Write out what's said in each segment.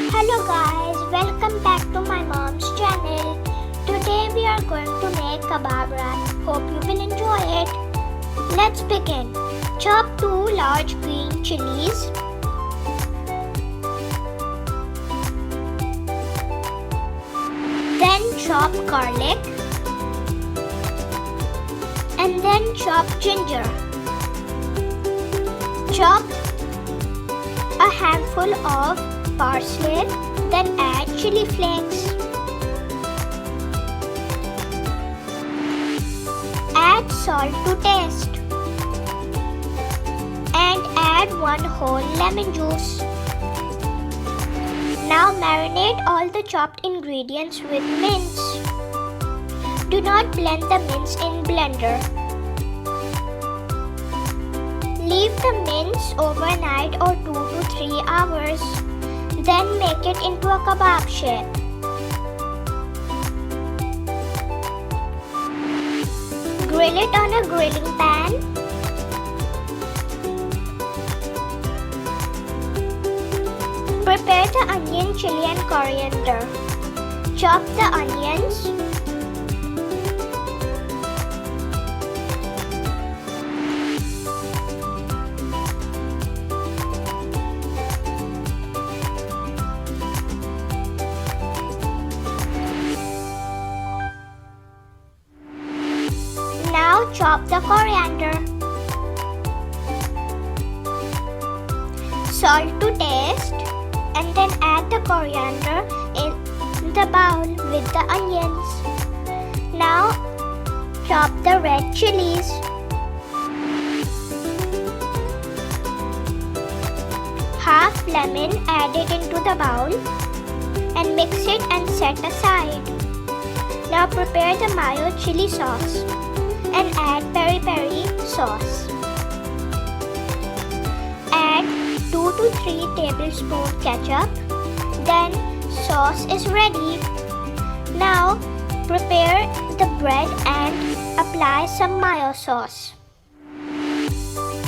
Hello guys, welcome back to my mom's channel. Today we are going to make kebab wrap. Hope you will enjoy it. Let's begin. Chop 2 large green chilies. Then chop garlic. And then chop ginger. Chop a handful of parsley, then add chili flakes. Add salt to taste. And add 1 whole lemon juice. Now marinate all the chopped ingredients with mince. Do not blend the mince in blender. Leave the mince overnight or 2 to 3 hours. Then make it into a kebab shape. Grill it on a grilling pan. Prepare the onion, chilli and coriander. Chop the onions. Now chop the coriander. Salt to taste, and then add the coriander in the bowl with the onions. Now chop the red chilies. Half lemon added into the bowl and mix it and set aside. Now prepare the Mayo chili sauce and add peri-peri sauce. Add 2 to 3 tablespoons ketchup. Then sauce is ready. Now prepare the bread and apply some mayo sauce.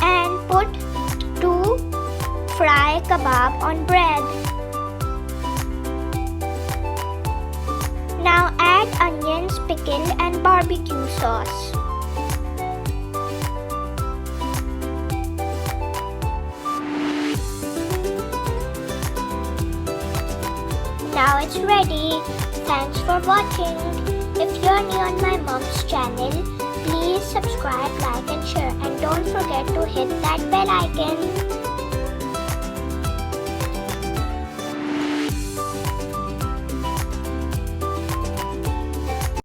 And put 2 fry kebab on bread. Now add onions, pickle and barbecue sauce. Now it's ready. Thanks for watching. If you're new on my mom's channel, please subscribe, like and share, and don't forget to hit that bell icon.